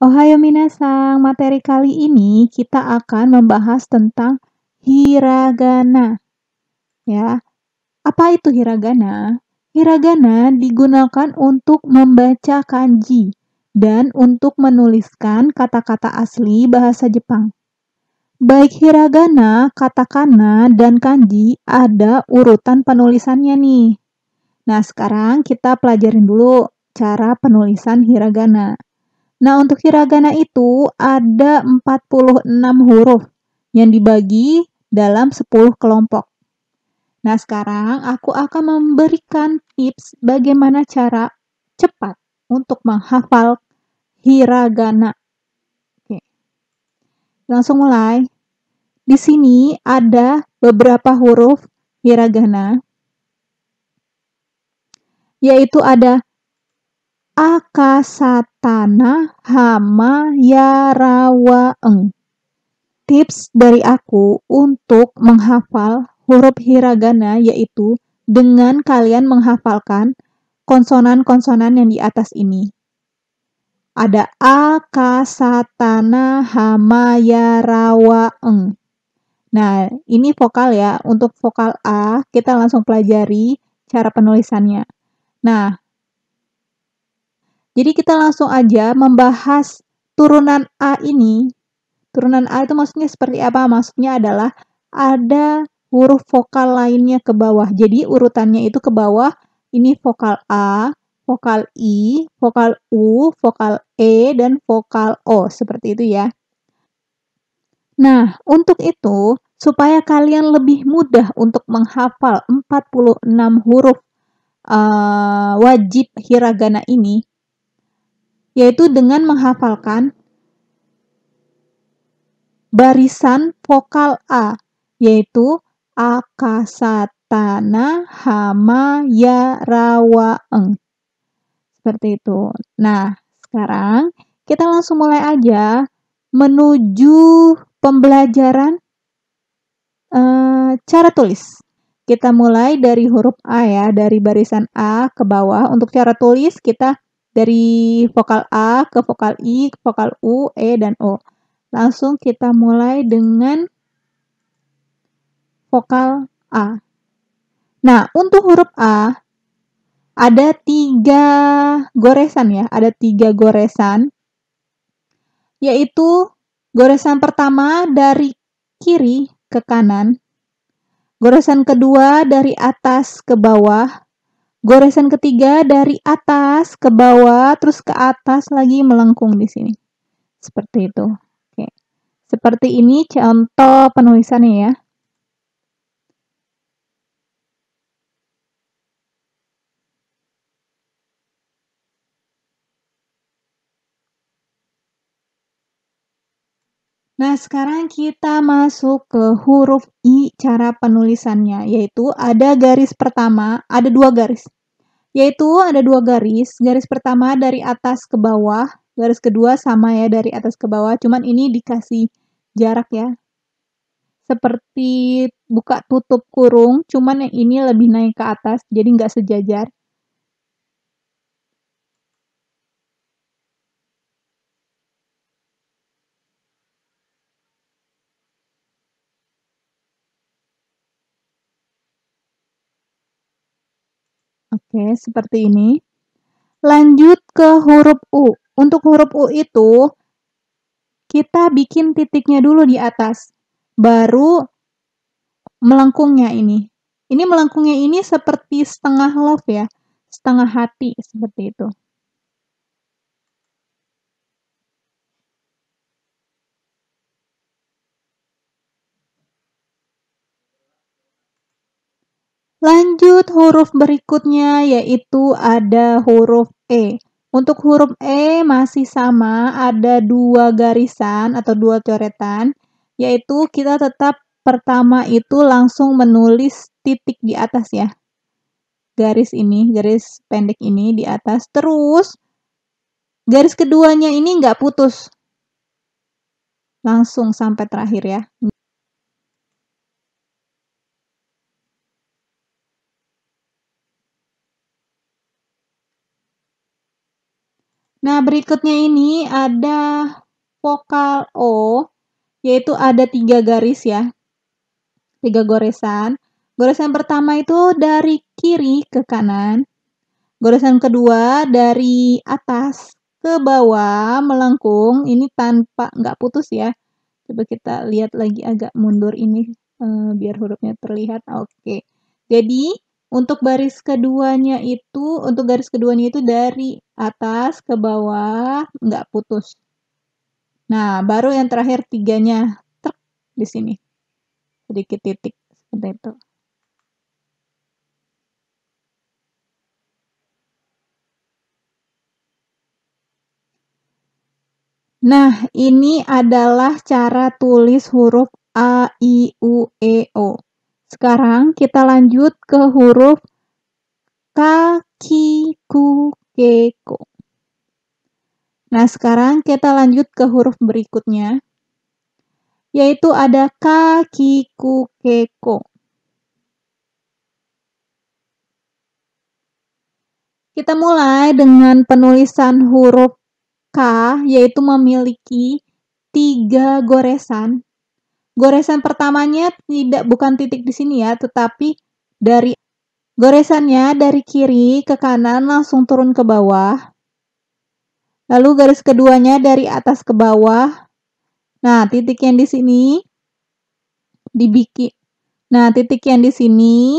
Ohayo minasang, materi kali ini kita akan membahas tentang hiragana, ya. Apa itu hiragana? Hiragana digunakan untuk membaca kanji dan untuk menuliskan kata-kata asli bahasa Jepang. Baik hiragana, katakana, dan kanji ada urutan penulisannya nih. Nah, sekarang kita pelajarin dulu cara penulisan hiragana. Nah, untuk hiragana itu ada 46 huruf yang dibagi dalam 10 kelompok. Nah, sekarang aku akan memberikan tips bagaimana cara cepat untuk menghafal hiragana. Oke, langsung mulai. Di sini ada beberapa huruf hiragana, yaitu ada akasatana, hama, yarawaeng. Tips dari aku untuk menghafal huruf hiragana yaitu dengan kalian menghafalkan konsonan-konsonan yang di atas ini. Ada a, ka, satana, hama, ya, rawa, eng. Nah, ini vokal ya. Untuk vokal A, kita langsung pelajari cara penulisannya. Nah, jadi kita langsung aja membahas turunan A ini. Turunan A itu maksudnya seperti apa? Maksudnya adalah ada huruf vokal lainnya ke bawah. Jadi urutannya itu ke bawah. Ini vokal A, vokal I, vokal U, vokal E, dan vokal O. Seperti itu ya. Nah, untuk itu, supaya kalian lebih mudah untuk menghafal 46 huruf wajib hiragana ini, yaitu dengan menghafalkan barisan vokal A, yaitu akasatana, hama, ya, rawa, eng. Seperti itu. Nah, sekarang kita langsung mulai aja menuju pembelajaran cara tulis. Kita mulai dari huruf A ya, dari barisan A ke bawah. Untuk cara tulis kita dari vokal A ke vokal I, ke vokal U, E, dan O. Langsung kita mulai dengan vokal A. Nah, untuk huruf A, ada 3 goresan ya, ada 3 goresan, yaitu goresan pertama dari kiri ke kanan, goresan kedua dari atas ke bawah, goresan ketiga dari atas ke bawah, terus ke atas lagi melengkung di sini. Seperti itu. Oke. Seperti ini contoh penulisannya ya. Nah, sekarang kita masuk ke huruf I, cara penulisannya, yaitu ada garis pertama, ada 2 garis. Yaitu ada 2 garis, garis pertama dari atas ke bawah, garis kedua sama ya dari atas ke bawah, cuman ini dikasih jarak ya. Seperti buka tutup kurung, cuman yang ini lebih naik ke atas, jadi nggak sejajar. Oke, seperti ini. Lanjut ke huruf U. Untuk huruf U itu, kita bikin titiknya dulu di atas, baru melengkungnya ini. Ini melengkungnya ini seperti setengah love ya, setengah hati, seperti itu. Lanjut huruf berikutnya yaitu ada huruf E. Untuk huruf E masih sama, ada 2 garisan atau 2 coretan, yaitu kita tetap pertama itu langsung menulis titik di atas ya. Garis ini, garis pendek ini di atas, terus garis keduanya ini nggak putus. Langsung sampai terakhir ya. Nah, berikutnya ini ada vokal O, yaitu ada 3 garis ya, 3 goresan. Goresan pertama itu dari kiri ke kanan, goresan kedua dari atas ke bawah melengkung, ini tanpa nggak putus ya. Coba kita lihat lagi agak mundur ini, biar hurufnya terlihat, oke. Jadi, untuk garis keduanya itu dari atas ke bawah, nggak putus. Nah, baru yang terakhir 3-nya, trek, di sini. Sedikit titik, seperti itu. Nah, ini adalah cara tulis huruf A, I, U, E, O. Sekarang kita lanjut ke huruf K, Ki, Ku, Ke, Ko. Nah, sekarang kita lanjut ke huruf berikutnya, yaitu ada K, Ki, Ku, Ke, Ko. Kita mulai dengan penulisan huruf K, yaitu memiliki 3 goresan. Goresan pertamanya bukan titik di sini ya, tetapi dari goresannya dari kiri ke kanan langsung turun ke bawah. Lalu garis keduanya dari atas ke bawah. Nah, titik yang di sini dibikin. Nah, titik yang di sini.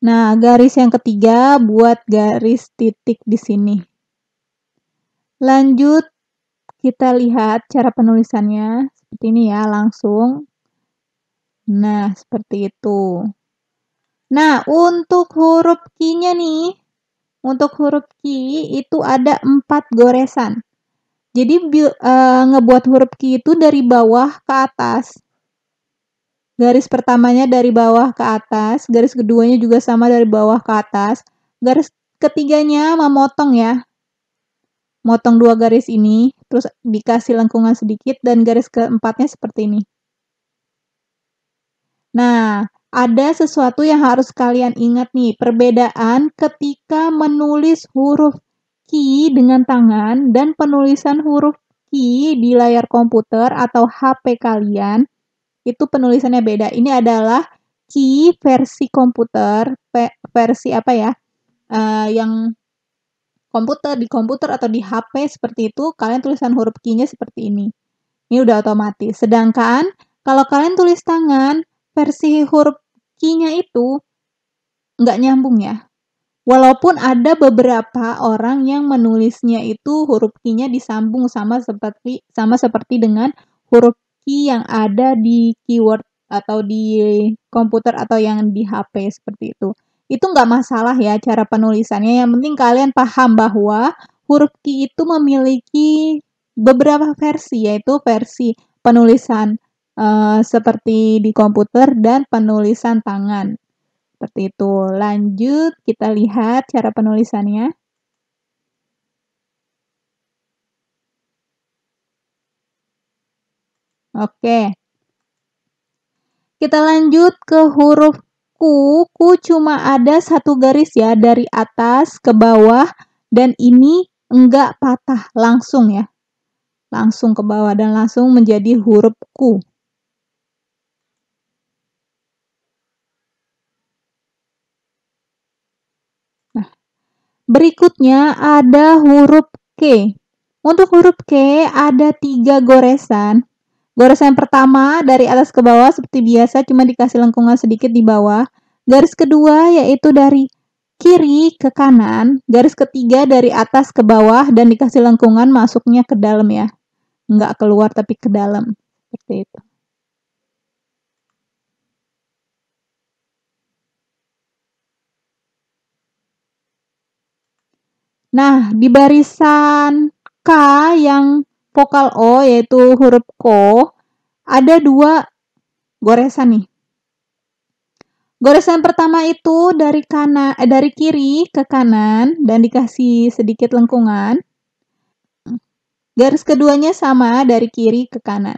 Nah, garis yang ketiga buat garis titik di sini. Lanjut, kita lihat cara penulisannya. Seperti ini ya, langsung. Nah, seperti itu. Nah, untuk huruf Q-nya nih, untuk huruf Q itu ada 4 goresan. Jadi, ngebuat huruf Q itu dari bawah ke atas. Garis pertamanya dari bawah ke atas, garis keduanya juga sama dari bawah ke atas. Garis ketiganya memotong ya. Motong 2 garis ini, terus dikasih lengkungan sedikit dan garis keempatnya seperti ini. Nah, ada sesuatu yang harus kalian ingat nih, perbedaan ketika menulis huruf Q dengan tangan dan penulisan huruf Q di layar komputer atau HP kalian, itu penulisannya beda. Ini adalah Q versi komputer, versi apa ya, yang di komputer atau di HP seperti itu, kalian tulisan huruf Q-nya seperti ini. Ini udah otomatis. Sedangkan kalau kalian tulis tangan, versi huruf Q-nya itu nggak nyambung ya. Walaupun ada beberapa orang yang menulisnya itu huruf Q-nya disambung sama seperti dengan huruf Q yang ada di keyword atau di komputer atau yang di HP seperti itu. Itu nggak masalah ya cara penulisannya, yang penting kalian paham bahwa huruf Q itu memiliki beberapa versi, yaitu versi penulisan seperti di komputer dan penulisan tangan. Seperti itu. Lanjut, kita lihat cara penulisannya. Oke. Kita lanjut ke huruf Ku. Ku cuma ada 1 garis ya, dari atas ke bawah, dan ini enggak patah, langsung ya. Langsung ke bawah dan langsung menjadi huruf Ku. Nah, berikutnya ada huruf K. Untuk huruf K ada 3 goresan. Goresan pertama dari atas ke bawah seperti biasa, cuma dikasih lengkungan sedikit di bawah. Garis kedua yaitu dari kiri ke kanan. Garis ketiga dari atas ke bawah dan dikasih lengkungan masuknya ke dalam ya. Nggak keluar tapi ke dalam. Seperti itu. Nah, di barisan K yang vokal O yaitu huruf Ko, ada 2 goresan nih. Goresan pertama itu dari kiri ke kanan dan dikasih sedikit lengkungan. Garis keduanya sama dari kiri ke kanan.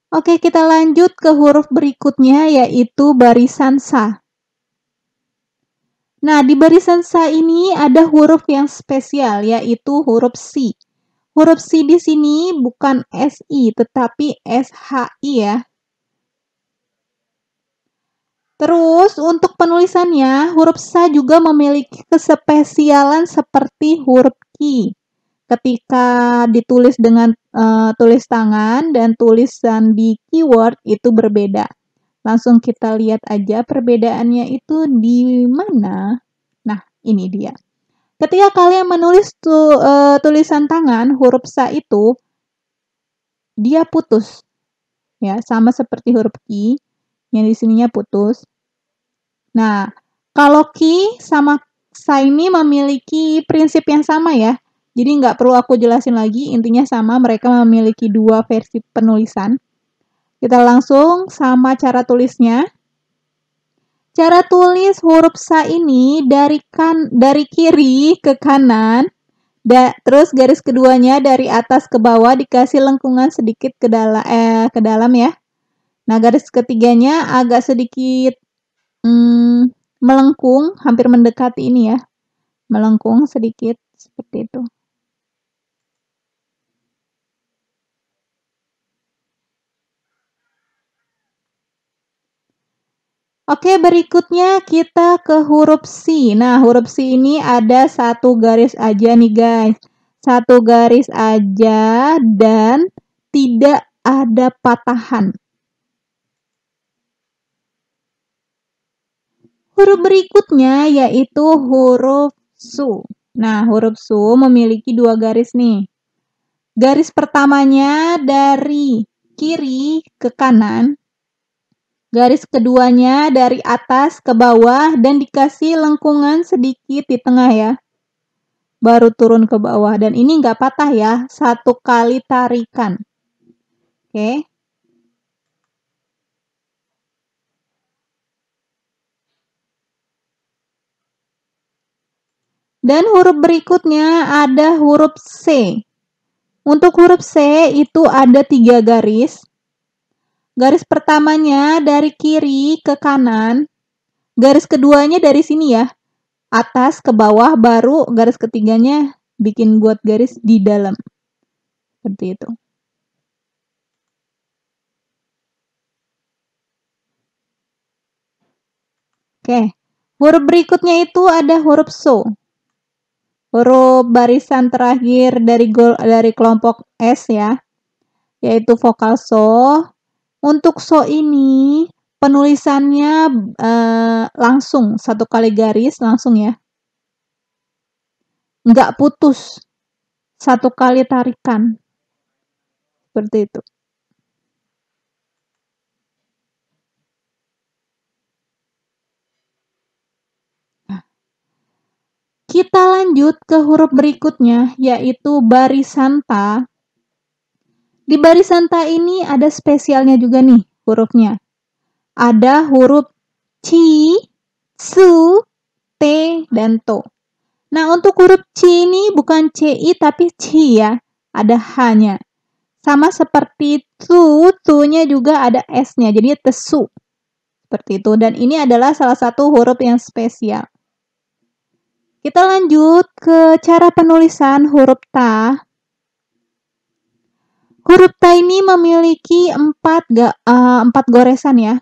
Oke, kita lanjut ke huruf berikutnya yaitu barisan sa. Nah, di barisan sa ini ada huruf yang spesial yaitu huruf si. Huruf si di sini bukan SI tetapi SHI ya. Terus untuk penulisannya, huruf sa juga memiliki kespesialan seperti huruf ki. Ketika ditulis dengan tulis tangan dan tulisan di keyword itu berbeda. Langsung kita lihat aja perbedaannya itu di mana. Nah, ini dia. Ketika kalian menulis tulisan tangan, huruf sa itu dia putus. Ya, sama seperti huruf ki yang di sininya putus. Nah, kalau ki sama sa ini memiliki prinsip yang sama ya. Jadi nggak perlu aku jelasin lagi, intinya sama, mereka memiliki dua versi penulisan. Kita langsung sama cara tulisnya. Cara tulis huruf sa ini dari kiri ke kanan, terus garis keduanya dari atas ke bawah dikasih lengkungan sedikit ke dalam ya. Nah, garis ketiganya agak sedikit melengkung, hampir mendekati ini ya. Melengkung sedikit seperti itu. Oke, berikutnya kita ke huruf si. Nah, huruf si ini ada satu garis aja nih guys. Satu garis aja dan tidak ada patahan. Huruf berikutnya yaitu huruf su. Nah, huruf su memiliki dua garis nih. Garis pertamanya dari kiri ke kanan. Garis keduanya dari atas ke bawah dan dikasih lengkungan sedikit di tengah ya. Baru turun ke bawah. Dan ini nggak patah ya. Satu kali tarikan. Oke. Dan huruf berikutnya ada huruf C. Untuk huruf C itu ada 3 garis. Garis pertamanya dari kiri ke kanan. Garis keduanya dari sini ya. Atas ke bawah, baru garis ketiganya bikin buat garis di dalam. Seperti itu. Oke. Huruf berikutnya itu ada huruf so. Huruf barisan terakhir dari kelompok S ya. Yaitu vokal so. Untuk so ini penulisannya langsung, satu kali garis langsung ya. Nggak putus, satu kali tarikan. Seperti itu. Kita lanjut ke huruf berikutnya, yaitu barisan ta. Di barisan ta ini ada spesialnya juga nih hurufnya. Ada huruf ci, su, te, dan to. Nah, untuk huruf ci ini bukan ci tapi ci ya. Ada h-nya. Sama seperti tu-nya juga ada s-nya. Jadi tesu. Seperti itu. Dan ini adalah salah satu huruf yang spesial. Kita lanjut ke cara penulisan huruf ta. Huruf ta ini memiliki 4 goresan ya.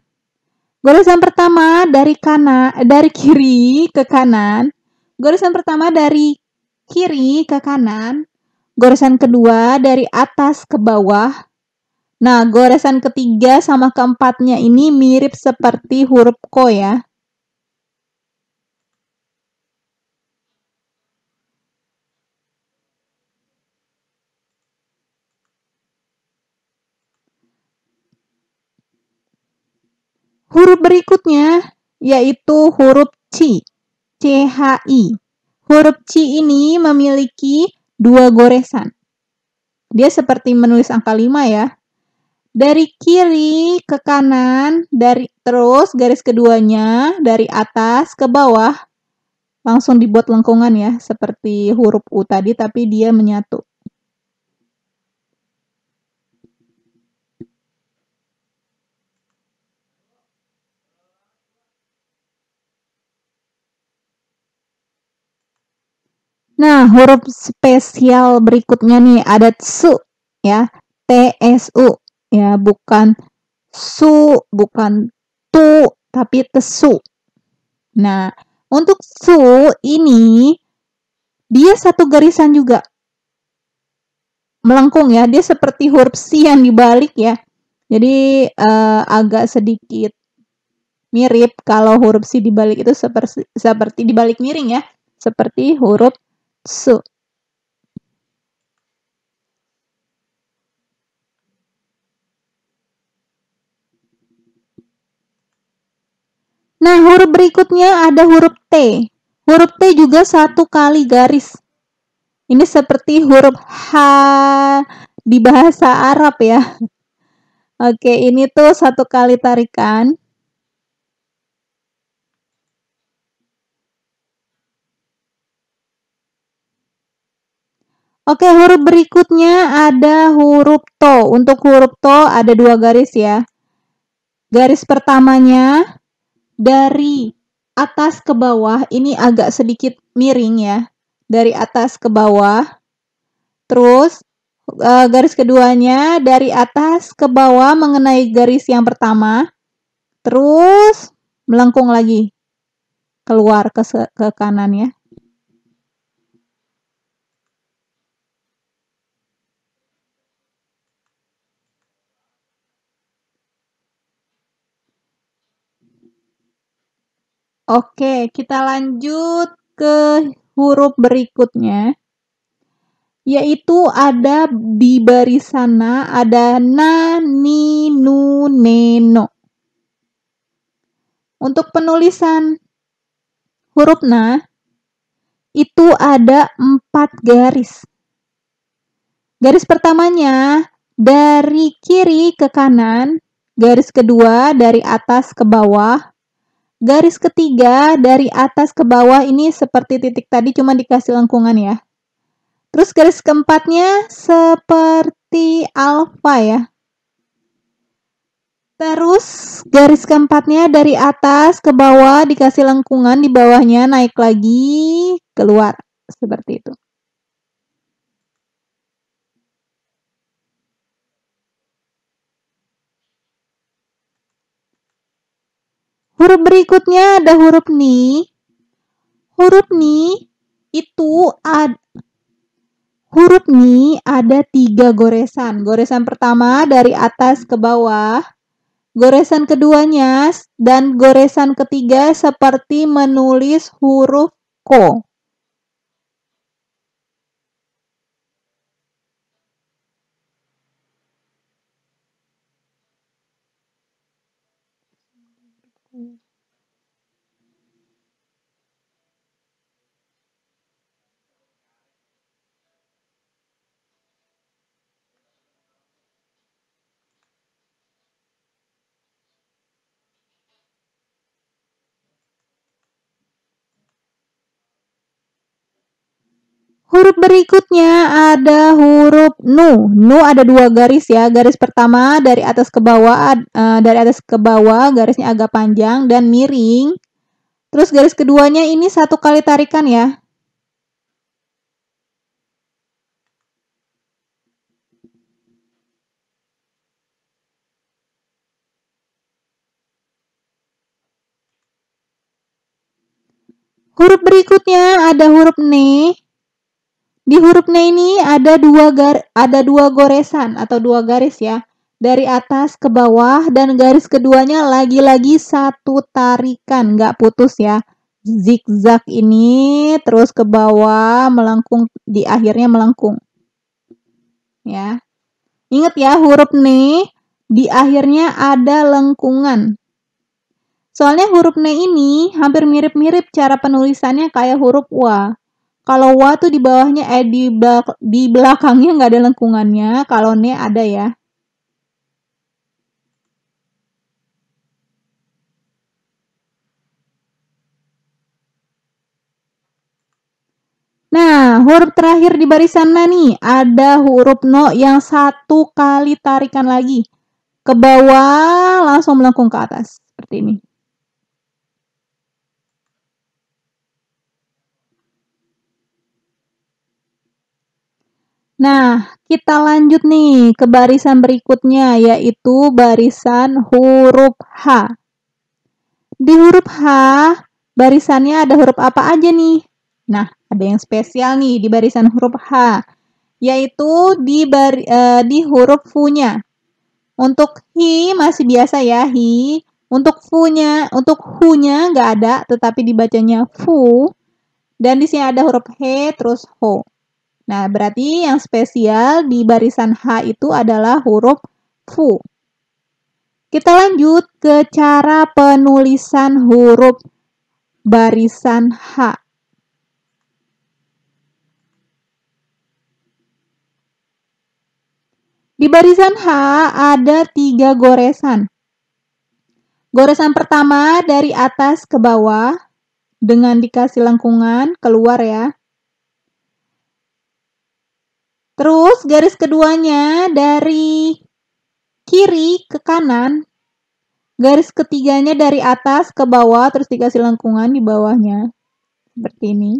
Goresan pertama dari kiri ke kanan. Goresan pertama dari kiri ke kanan. Goresan kedua dari atas ke bawah. Nah, goresan ketiga sama keempatnya ini mirip seperti huruf ko ya. Huruf berikutnya yaitu huruf ci. CHI. Huruf ci ini memiliki 2 goresan. Dia seperti menulis angka 5 ya. Dari kiri ke kanan, terus garis keduanya dari atas ke bawah langsung dibuat lengkungan ya, seperti huruf U tadi tapi dia menyatu. Nah, huruf spesial berikutnya nih ada tsu ya. TSU ya, bukan su, bukan tu, tapi tesu. Nah, untuk su ini dia satu garisan juga. Melengkung ya, dia seperti huruf si yang dibalik ya. Jadi agak sedikit mirip kalau huruf si dibalik itu seperti dibalik miring ya, seperti huruf su. Nah, huruf berikutnya ada huruf T. Huruf T juga satu kali garis. Ini seperti huruf H di bahasa Arab ya. Oke, ini tuh satu kali tarikan. Oke, huruf berikutnya ada huruf to. Untuk huruf to ada dua garis ya. Garis pertamanya dari atas ke bawah, ini agak sedikit miring ya. Dari atas ke bawah. Terus garis keduanya dari atas ke bawah mengenai garis yang pertama. Terus melengkung lagi. Keluar ke kanan ya. Oke, kita lanjut ke huruf berikutnya. Yaitu ada di baris sana ada na, ni, nu, ne, no. Untuk penulisan huruf na itu ada 4 garis. Garis pertamanya dari kiri ke kanan, garis kedua dari atas ke bawah, garis ketiga dari atas ke bawah ini seperti titik tadi cuma dikasih lengkungan ya. Terus garis keempatnya seperti alfa ya. Terus garis keempatnya dari atas ke bawah dikasih lengkungan, di bawahnya naik lagi, keluar. Seperti itu. Huruf berikutnya ada huruf ni. Huruf ni itu huruf ni ada 3 goresan. Goresan pertama dari atas ke bawah. Goresan keduanya dan goresan ketiga seperti menulis huruf ko. Huruf berikutnya ada huruf nu. Nu ada 2 garis ya. Garis pertama dari atas ke bawah, garisnya agak panjang dan miring. Terus garis keduanya ini satu kali tarikan ya. Huruf berikutnya ada huruf ne. Di huruf ne ini ada dua goresan atau 2 garis ya. Dari atas ke bawah dan garis keduanya lagi-lagi satu tarikan, nggak putus ya. Zigzag ini terus ke bawah melengkung, di akhirnya melengkung. Ya. Ingat ya, huruf ne di akhirnya ada lengkungan. Soalnya huruf ne ini hampir mirip-mirip cara penulisannya kayak huruf wa. Kalau wa tuh di bawahnya di belakangnya nggak ada lengkungannya, kalau ne ada ya. Nah, huruf terakhir di barisan na nih, ada huruf no yang satu kali tarikan lagi. Ke bawah langsung melengkung ke atas, seperti ini. Nah, kita lanjut nih ke barisan berikutnya, yaitu barisan huruf H. Di huruf H, barisannya ada huruf apa aja nih? Nah, ada yang spesial nih di barisan huruf H, yaitu di huruf Fu-nya. Untuk hi masih biasa ya, hi. Untuk hu-nya nggak ada, tetapi dibacanya fu. Dan di sini ada huruf he, terus ho. Nah, berarti yang spesial di barisan H itu adalah huruf fu. Kita lanjut ke cara penulisan huruf barisan H. Di barisan H ada 3 goresan. Goresan pertama dari atas ke bawah dengan dikasih lengkungan keluar ya. Terus garis keduanya dari kiri ke kanan. Garis ketiganya dari atas ke bawah terus dikasih lengkungan di bawahnya. Seperti ini.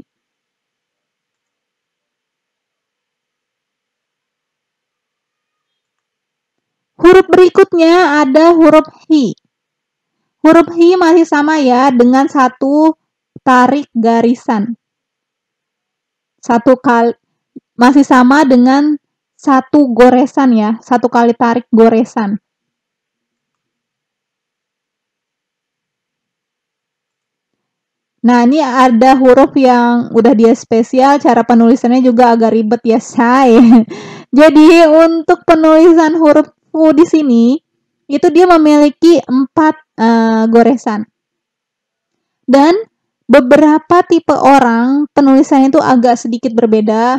Huruf berikutnya ada huruf hi. Huruf hi masih sama ya dengan satu tarik garisan. Masih sama dengan satu goresan ya, satu kali tarik goresan. Nah, ini ada huruf yang udah dia spesial, cara penulisannya juga agak ribet ya, say. Jadi, untuk penulisan huruf fu di sini, itu dia memiliki 4 goresan. Dan beberapa tipe orang penulisannya itu agak sedikit berbeda.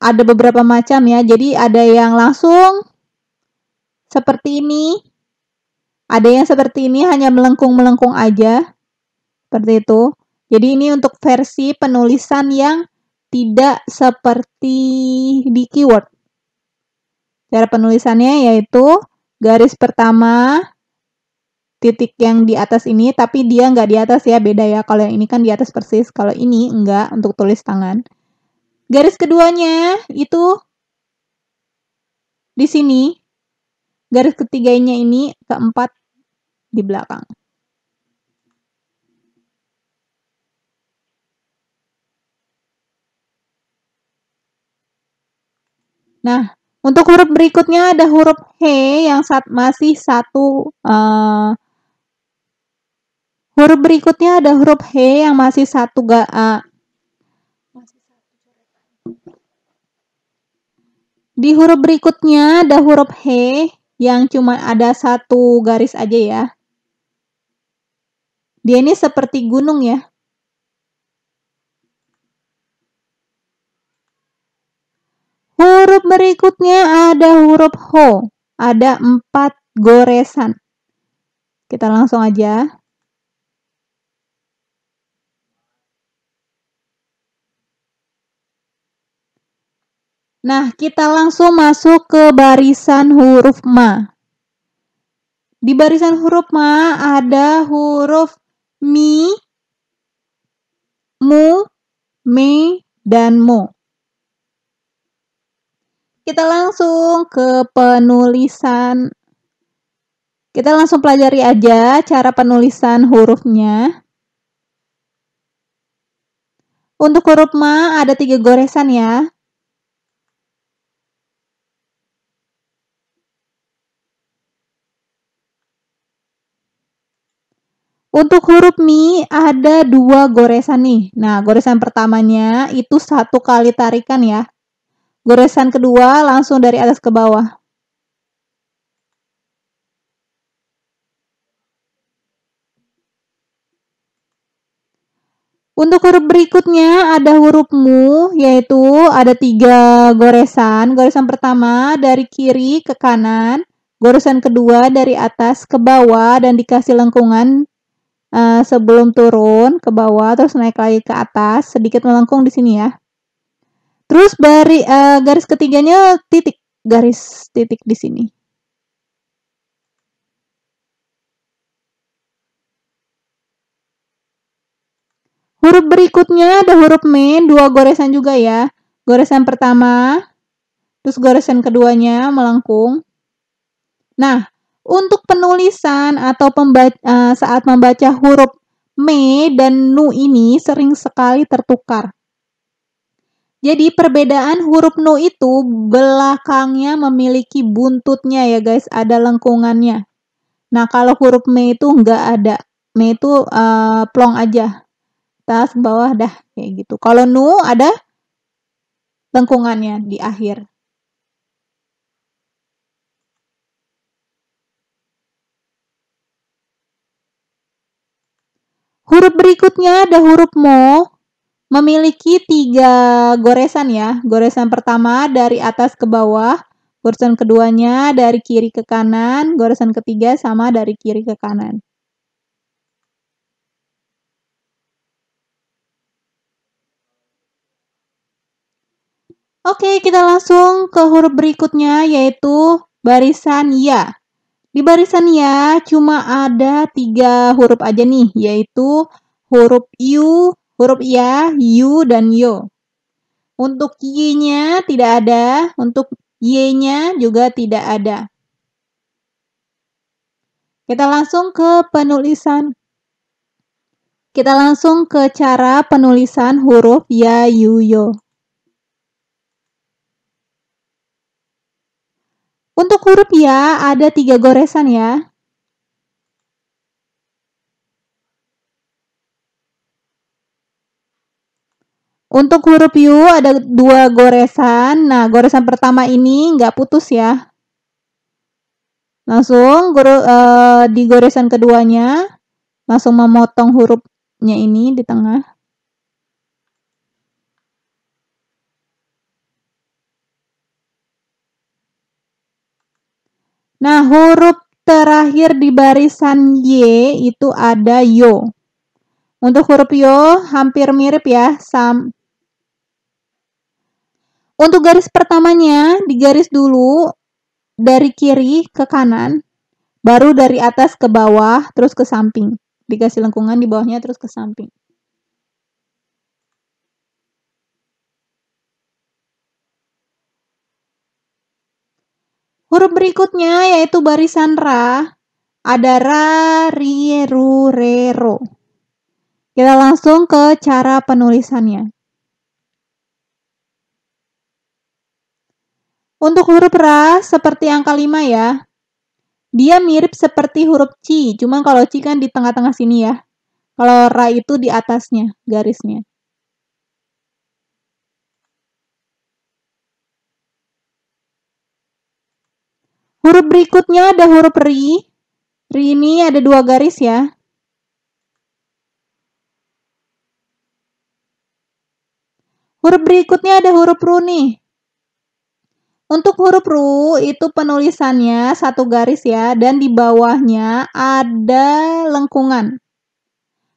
Ada beberapa macam ya, jadi ada yang langsung seperti ini, ada yang seperti ini hanya melengkung-melengkung aja, seperti itu. Jadi ini untuk versi penulisan yang tidak seperti di keyword. Cara penulisannya yaitu garis pertama, titik yang di atas ini, tapi dia nggak di atas ya, beda ya. Kalau yang ini kan di atas persis, kalau ini enggak untuk tulis tangan. Garis keduanya itu di sini, garis ketiganya ini keempat di belakang. Nah, untuk huruf berikutnya ada huruf he yang masih satu. Huruf berikutnya ada huruf he yang masih satu. Di huruf berikutnya ada huruf he yang cuma ada satu garis aja ya. Dia ini seperti gunung ya. Huruf berikutnya ada huruf ho. Ada 4 goresan. Kita langsung aja. Nah, kita langsung masuk ke barisan huruf ma. Di barisan huruf ma ada huruf mi, mu, me, dan mo. Kita langsung ke penulisan. Kita langsung pelajari aja cara penulisan hurufnya. Untuk huruf ma ada 3 goresan ya. Untuk huruf mi ada 2 goresan nih. Nah, goresan pertamanya itu 1 kali tarikan ya. Goresan kedua langsung dari atas ke bawah. Untuk huruf berikutnya ada huruf mu, yaitu ada 3 goresan. Goresan pertama dari kiri ke kanan, goresan kedua dari atas ke bawah dan dikasih lengkungan sebelum turun ke bawah, terus naik lagi ke atas, sedikit melengkung di sini ya. Terus garis ketiganya garis titik di sini. Huruf berikutnya ada huruf me, 2 goresan juga ya. Goresan pertama terus garisan keduanya melengkung. Nah, untuk penulisan atau saat membaca huruf me dan nu ini sering sekali tertukar. Jadi perbedaan huruf nu itu belakangnya memiliki buntutnya ya guys, ada lengkungannya. Nah, kalau huruf me itu nggak ada. Me itu plong aja. Atas bawah dah kayak gitu. Kalau nu ada lengkungannya di akhir. Huruf berikutnya ada huruf mo, memiliki 3 goresan ya. Goresan pertama dari atas ke bawah, goresan keduanya dari kiri ke kanan, goresan ketiga sama dari kiri ke kanan. Oke, kita langsung ke huruf berikutnya yaitu barisan ya. Di barisan ya cuma ada 3 huruf aja nih, yaitu huruf yu, huruf ya, yu, dan yo. Untuk y-nya tidak ada, untuk y-nya juga tidak ada. Kita langsung ke penulisan. Kita langsung ke cara penulisan huruf ya, yu, yo. Untuk huruf ya ada 3 goresan ya. Untuk huruf yu ada 2 goresan. Nah, goresan pertama ini nggak putus ya. Langsung di goresan keduanya langsung memotong hurufnya ini di tengah. Nah, huruf terakhir di barisan Y itu ada yo. Untuk huruf yo hampir mirip ya. Untuk garis pertamanya digaris dulu dari kiri ke kanan, baru dari atas ke bawah, terus ke samping. Dikasih lengkungan di bawahnya terus ke samping. Huruf berikutnya yaitu barisan ra. Ada ra, ri, ru, re, ro. Kita langsung ke cara penulisannya. Untuk huruf ra seperti angka 5 ya. Dia mirip seperti huruf ci, cuma kalau ci kan di tengah-tengah sini ya. Kalau ra itu di atasnya garisnya. Huruf berikutnya ada huruf ri. Ri ini ada 2 garis ya. Huruf berikutnya ada huruf ru nih. Untuk huruf ru itu penulisannya 1 garis ya, dan di bawahnya ada lengkungan.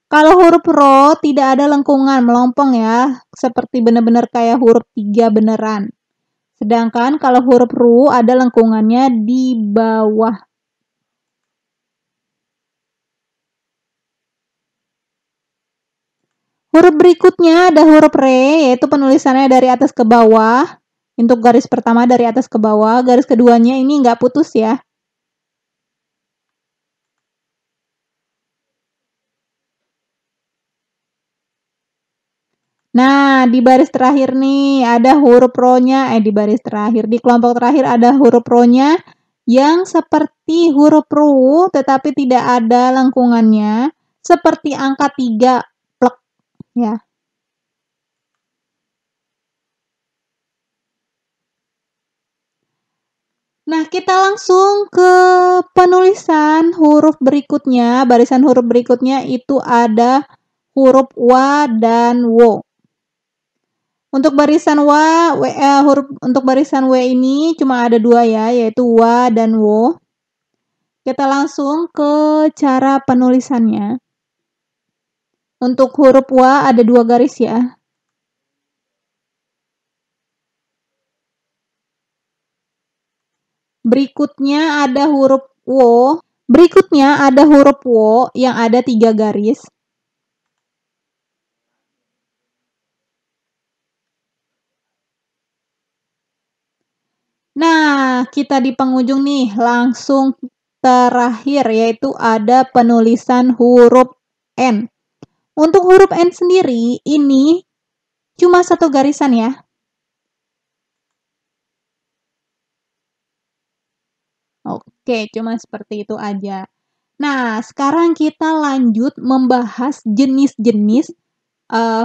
Kalau huruf ro tidak ada lengkungan, melompong ya, seperti benar-benar kayak huruf 3 beneran. Sedangkan kalau huruf ru ada lengkungannya di bawah. Huruf berikutnya ada huruf re, yaitu penulisannya dari atas ke bawah. Untuk garis pertama dari atas ke bawah, garis keduanya ini nggak putus ya. Nah, di baris terakhir nih ada huruf ro-nya, di baris terakhir, di kelompok terakhir ada huruf ro-nya yang seperti huruf ru tetapi tidak ada lengkungannya, seperti angka 3 plek ya. Nah, kita langsung ke penulisan huruf berikutnya. Barisan huruf berikutnya itu ada huruf wa dan wo. Untuk barisan untuk barisan w ini cuma ada 2 ya, yaitu wa dan wo. Kita langsung ke cara penulisannya. Untuk huruf wa ada 2 garis ya. Berikutnya ada huruf wo. Berikutnya ada huruf wo yang ada 3 garis. Nah, kita di penghujung nih, langsung terakhir yaitu ada penulisan huruf N. Untuk huruf N sendiri ini cuma satu garisan ya. Oke, cuma seperti itu aja. Nah, sekarang kita lanjut membahas jenis-jenis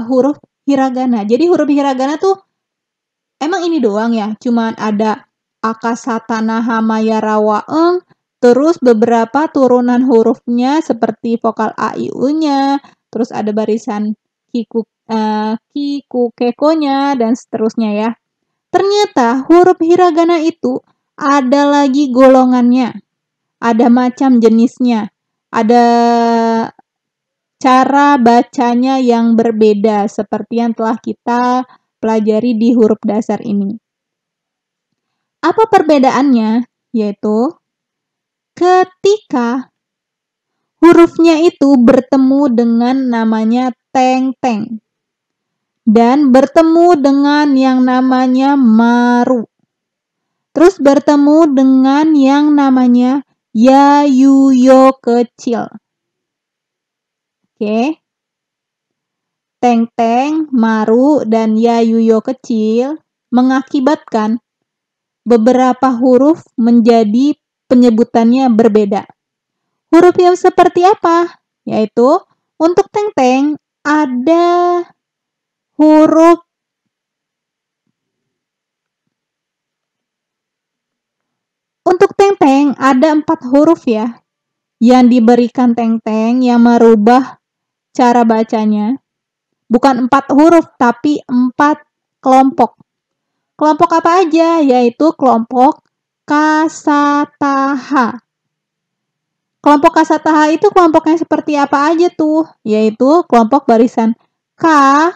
huruf hiragana. Jadi huruf hiragana tuh emang ini doang ya, cuman ada akasata naha maya rawa eng, terus beberapa turunan hurufnya seperti vokal a i u-nya, terus ada barisan kiku kekonya dan seterusnya ya. Ternyata huruf hiragana itu ada lagi golongannya, ada macam jenisnya, ada cara bacanya yang berbeda seperti yang telah kita pelajari di huruf dasar ini. Apa perbedaannya? Yaitu ketika hurufnya itu bertemu dengan namanya teng-teng dan bertemu dengan yang namanya maru. Terus bertemu dengan yang namanya yayuyo kecil. Oke. Teng-teng, maru, dan yayuyo kecil mengakibatkan beberapa huruf menjadi penyebutannya berbeda. Huruf yang seperti apa? Yaitu untuk teng-teng ada huruf untuk teng-teng ada 4 huruf ya yang diberikan teng-teng yang merubah cara bacanya. Bukan 4 huruf tapi 4 kelompok. Kelompok apa aja? Yaitu kelompok kasataha. Kelompok kasataha itu kelompoknya seperti apa aja tuh? Yaitu kelompok barisan ka,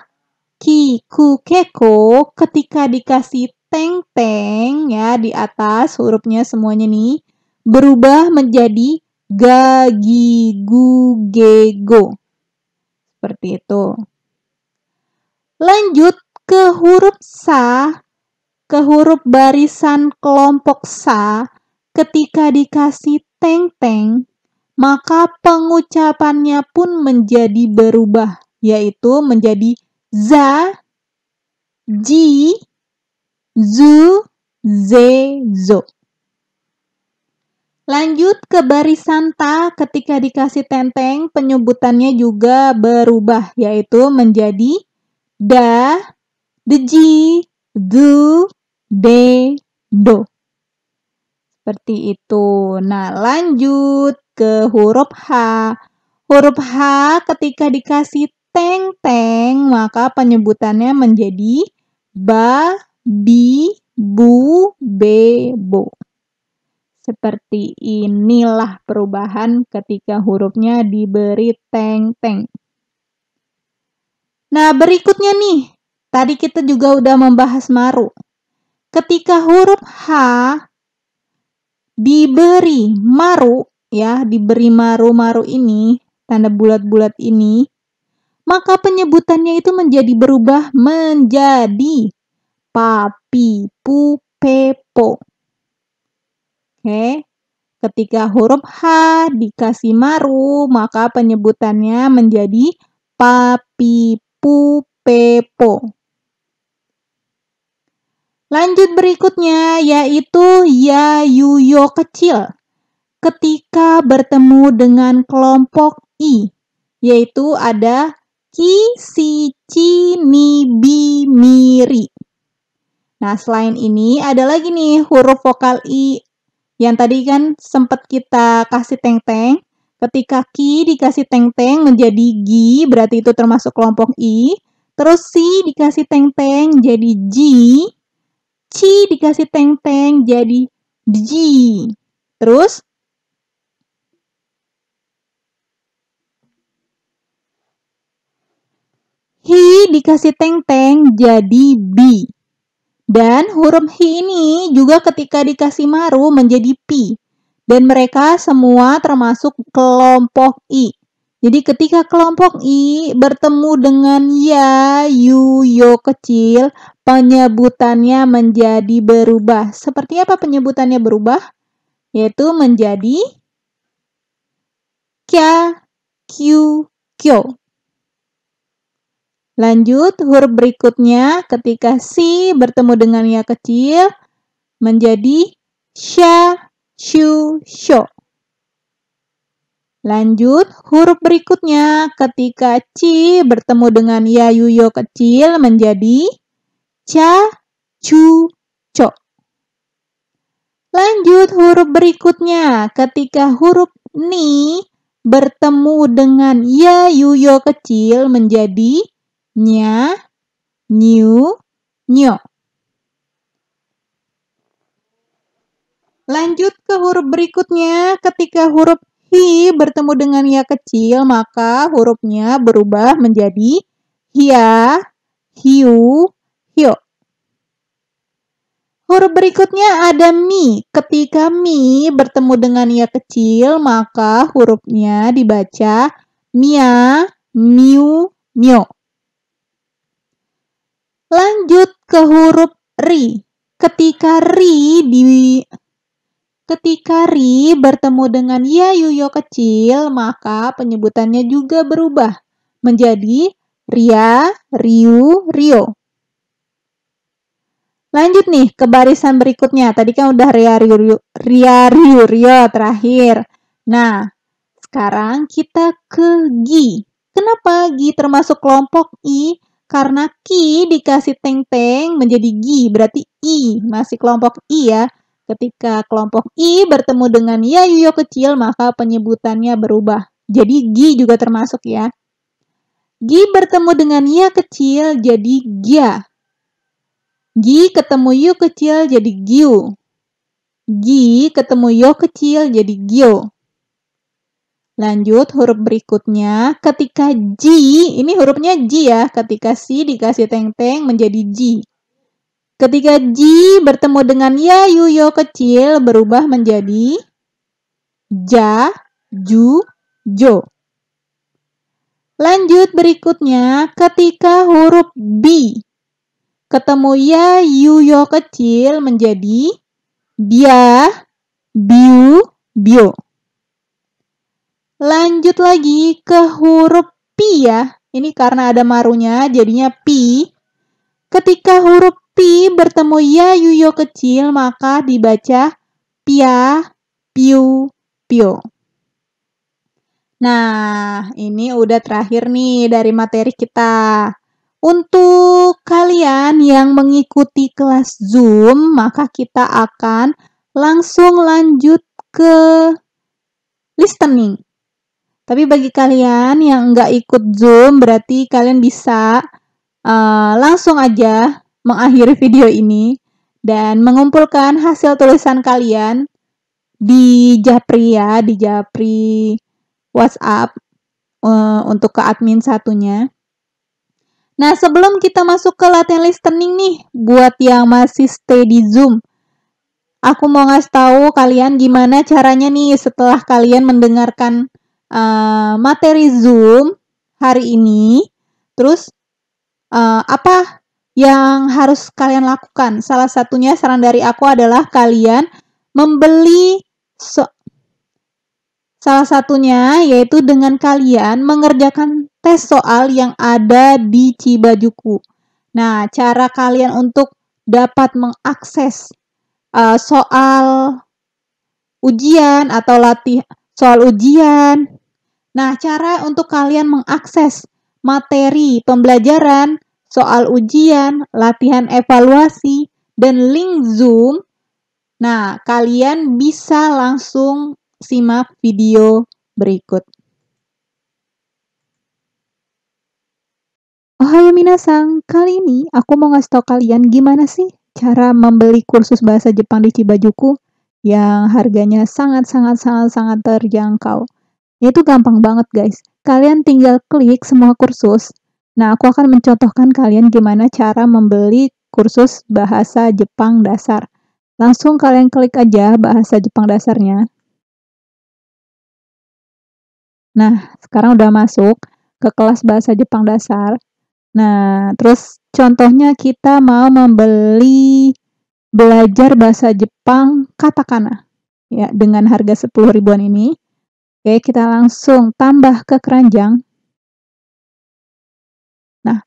ki, ku, keko ketika dikasih teng-teng ya di atas hurufnya semuanya nih berubah menjadi ga, gi, gu, ge, go. Seperti itu. Lanjut ke huruf sa, ke huruf barisan kelompok sa ketika dikasih teng-teng maka pengucapannya pun menjadi berubah, yaitu menjadi za, ji, zu, ze, zo. Lanjut ke barisan ta ketika dikasih teng-teng, penyebutannya juga berubah, yaitu menjadi da, deji, du, de, do. Seperti itu. Nah, lanjut ke huruf H. Huruf H ketika dikasih teng-teng, maka penyebutannya menjadi ba, bi, bu, be, bo. Seperti inilah perubahan ketika hurufnya diberi teng-teng. Nah, berikutnya nih. Tadi kita juga udah membahas maru. Ketika huruf H diberi maru, ya, diberi maru-maru ini, tanda bulat-bulat ini, maka penyebutannya itu menjadi berubah menjadi papi, pu, pe, po. Oke. Ketika huruf H dikasih maru, maka penyebutannya menjadi papi, pu, pe, po. Lanjut berikutnya yaitu yayuyo kecil. Ketika bertemu dengan kelompok I, yaitu ada ki, si, ci, ni, bi, miri. Nah, selain ini ada lagi nih huruf vokal I yang tadi kan sempat kita kasih teng-teng. Ketika ki dikasih teng-teng menjadi gi, berarti itu termasuk kelompok I. Terus si dikasih teng-teng jadi ji. Ci dikasih teng-teng jadi ji. Terus hi dikasih teng-teng jadi bi. Dan huruf hi ini juga ketika dikasih maru menjadi pi. Dan mereka semua termasuk kelompok I. Jadi ketika kelompok I bertemu dengan ya, yu, yo kecil, penyebutannya menjadi berubah. Seperti apa penyebutannya berubah? Yaitu menjadi kya, kyu, kyo. Lanjut, huruf berikutnya ketika si bertemu dengan ya kecil menjadi sha, shu, sho. Lanjut, huruf berikutnya ketika ci bertemu dengan ya, yu, yo kecil menjadi ca, cu, co. Lanjut, huruf berikutnya ketika huruf ni bertemu dengan ya, yu, yo kecil menjadi nya, nyu, nyo. Lanjut ke huruf berikutnya ketika huruf hi bertemu dengan ya kecil, maka hurufnya berubah menjadi hia, hiu, hio. Huruf berikutnya ada mi. Ketika mi bertemu dengan ya kecil, maka hurufnya dibaca mia, miu, mio. Lanjut ke huruf ri. Ketika ri bertemu dengan ya, yu, yo kecil, maka penyebutannya juga berubah menjadi ria, riu, rio. Lanjut nih ke barisan berikutnya. Tadi kan udah ria, riu, rio terakhir. Nah, sekarang kita ke gi. Kenapa gi termasuk kelompok I? Karena ki dikasih teng-teng menjadi gi, berarti I masih kelompok I ya. Ketika kelompok I bertemu dengan ya, yu, yo kecil, maka penyebutannya berubah. Jadi gi juga termasuk ya. Gi bertemu dengan ya kecil jadi gia. Gi ketemu yu kecil jadi giu. Gi ketemu yo kecil jadi gio. Lanjut huruf berikutnya, ketika ji, ini hurufnya ji ya, ketika si dikasih teng-teng menjadi ji. Ketika ji bertemu dengan ya, yu, yo kecil berubah menjadi ja, ju, jo. Lanjut berikutnya, ketika huruf bi ketemu ya, yu, yo kecil menjadi bia, biu, bio. Lanjut lagi ke huruf pi ya. Ini karena ada marunya jadinya pi. Ketika huruf pi bertemu ya, yu, yo kecil, maka dibaca pia, piu, pio. Nah, ini udah terakhir nih dari materi kita. Untuk kalian yang mengikuti kelas Zoom, maka kita akan langsung lanjut ke listening. Tapi bagi kalian yang nggak ikut Zoom, berarti kalian bisa langsung aja mengakhiri video ini dan mengumpulkan hasil tulisan kalian di Japri ya, di Japri WhatsApp untuk ke admin satunya. Nah, sebelum kita masuk ke latihan listening nih, buat yang masih stay di Zoom, aku mau ngasih tahu kalian gimana caranya nih setelah kalian mendengarkan materi Zoom hari ini. Terus apa yang harus kalian lakukan? Salah satunya saran dari aku adalah kalian membeli salah satunya yaitu dengan kalian mengerjakan tes soal yang ada di Cibajuku. Nah, cara kalian untuk dapat mengakses soal ujian atau soal ujian. Nah, cara untuk kalian mengakses materi pembelajaran, soal ujian, latihan evaluasi, dan link Zoom. Nah, kalian bisa langsung simak video berikut. Ohayo minasang, kali ini aku mau ngasih tau kalian gimana sih cara membeli kursus bahasa Jepang di Cibajuku yang harganya sangat terjangkau. Itu gampang banget guys, kalian tinggal klik semua kursus. Nah, aku akan mencontohkan kalian gimana cara membeli kursus bahasa Jepang dasar. Langsung kalian klik aja bahasa Jepang dasarnya. Nah, sekarang udah masuk ke kelas bahasa Jepang dasar. Nah, terus contohnya kita mau belajar bahasa Jepang katakana, ya, dengan harga 10 ribuan ini. Oke, kita langsung tambah ke keranjang. Nah,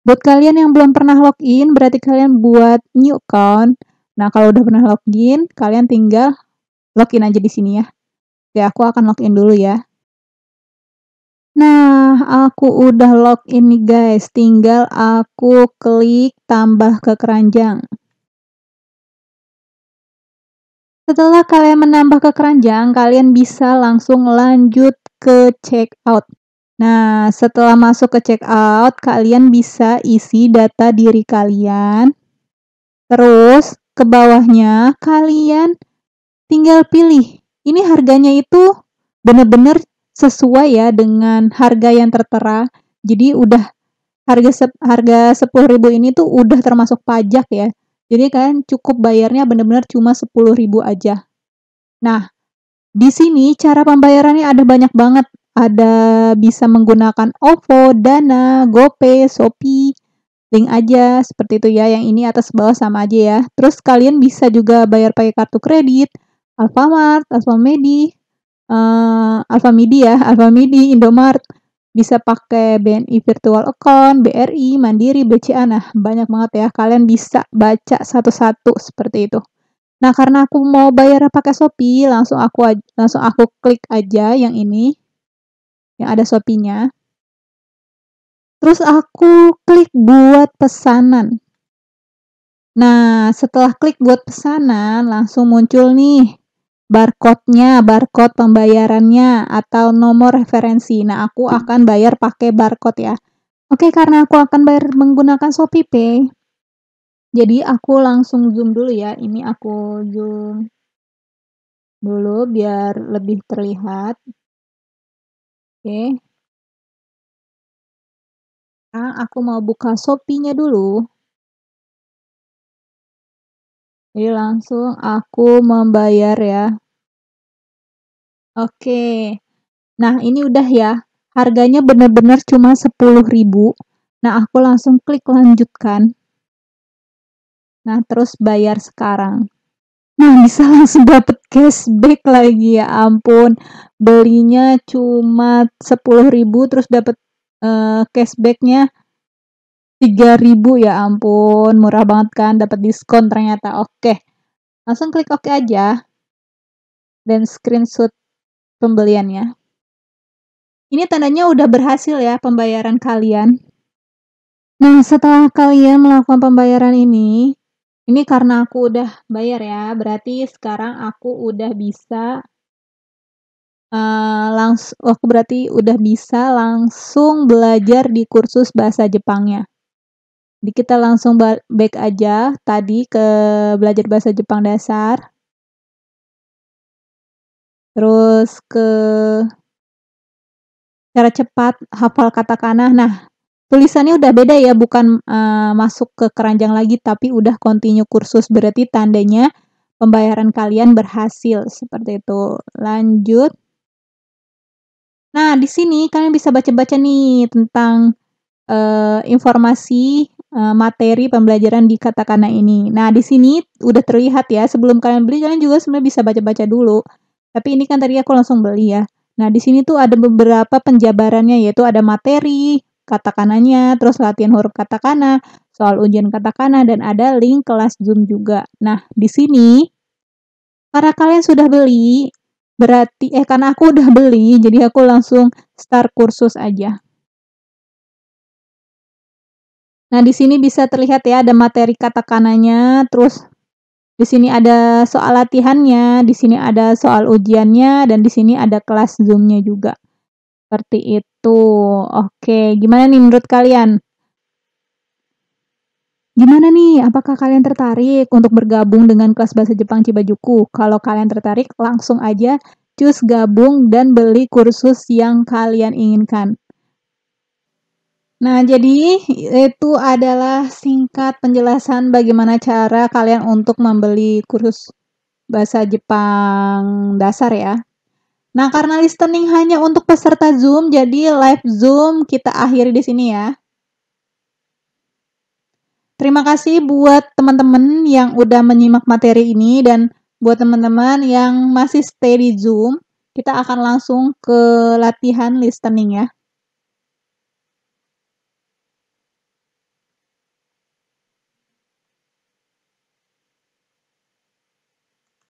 buat kalian yang belum pernah login, berarti kalian buat new account. Nah, kalau udah pernah login, kalian tinggal login aja di sini ya. Oke, aku akan login dulu ya. Nah, aku udah login nih guys, tinggal aku klik tambah ke keranjang. Setelah kalian menambah ke keranjang, kalian bisa langsung lanjut ke checkout. Nah, setelah masuk ke checkout, kalian bisa isi data diri kalian. Terus ke bawahnya kalian tinggal pilih. Ini harganya itu bener-bener sesuai ya dengan harga yang tertera. Jadi udah harga 10.000 ini tuh udah termasuk pajak ya. Jadi kalian cukup bayarnya bener-bener cuma 10.000 aja. Nah, di sini cara pembayarannya ada banyak banget. Ada bisa menggunakan OVO, Dana, GoPay, Shopee, link aja seperti itu ya. Yang ini atas bawah sama aja ya. Terus kalian bisa juga bayar pakai kartu kredit, Alfamart, Alfamidi, Indomart. Bisa pakai BNI Virtual Account, BRI, Mandiri, BCA. Nah, banyak banget ya. Kalian bisa baca satu-satu seperti itu. Nah, karena aku mau bayar pakai Shopee, langsung aku klik aja yang ini, yang ada Shopee-nya. Terus aku klik buat pesanan. Nah, setelah klik buat pesanan, langsung muncul nih barcode-nya, barcode pembayarannya atau nomor referensi. Nah, aku akan bayar pakai barcode ya. Oke, karena aku akan bayar menggunakan ShopeePay, jadi aku langsung zoom dulu ya. Ini aku zoom dulu biar lebih terlihat. Oke. Sekarang aku mau buka Shopee-nya dulu. Jadi langsung aku membayar ya. Oke. Nah, ini udah ya. Harganya bener-bener cuma 10.000. Nah, aku langsung klik lanjutkan. Nah, terus bayar sekarang. Nah, bisa langsung dapet cashback lagi, ya ampun. Belinya cuma 10.000 terus dapet cashback-nya 3.000, ya ampun, murah banget kan, dapat diskon ternyata. Oke. Langsung klik oke aja dan screenshot pembeliannya. Ini tandanya udah berhasil ya pembayaran kalian. Nah, setelah kalian melakukan pembayaran ini karena aku udah bayar ya, berarti sekarang aku udah bisa aku berarti udah bisa langsung belajar di kursus bahasa Jepangnya. Jadi kita langsung back aja tadi ke belajar bahasa Jepang dasar. Terus ke cara cepat hafal katakana. Nah, tulisannya udah beda ya, bukan masuk ke keranjang lagi, tapi udah continue kursus. Berarti tandanya pembayaran kalian berhasil, seperti itu. Lanjut. Nah, di sini kalian bisa baca-baca nih tentang informasi materi pembelajaran di katakana ini. Nah, di sini udah terlihat ya, sebelum kalian beli kalian juga sebenarnya bisa baca-baca dulu. Tapi ini kan tadi aku langsung beli ya. Nah, di sini tuh ada beberapa penjabarannya, yaitu ada materi katakananya, terus latihan huruf katakana, soal ujian katakana, dan ada link kelas Zoom juga. Nah, di sini karena kalian sudah beli, berarti karena aku udah beli, jadi aku langsung start kursus aja. Nah, di sini bisa terlihat ya ada materi katakananya, terus di sini ada soal latihannya, di sini ada soal ujiannya, dan di sini ada kelas Zoom-nya juga. Seperti itu. Oke, gimana nih menurut kalian? Gimana nih? Apakah kalian tertarik untuk bergabung dengan kelas bahasa Jepang Cibajuku? Kalau kalian tertarik, langsung aja cus gabung dan beli kursus yang kalian inginkan. Nah, jadi itu adalah singkat penjelasan bagaimana cara kalian untuk membeli kursus bahasa Jepang dasar ya. Nah, karena listening hanya untuk peserta Zoom, jadi live Zoom kita akhiri di sini ya. Terima kasih buat teman-teman yang udah menyimak materi ini dan buat teman-teman yang masih stay di Zoom, kita akan langsung ke latihan listening ya.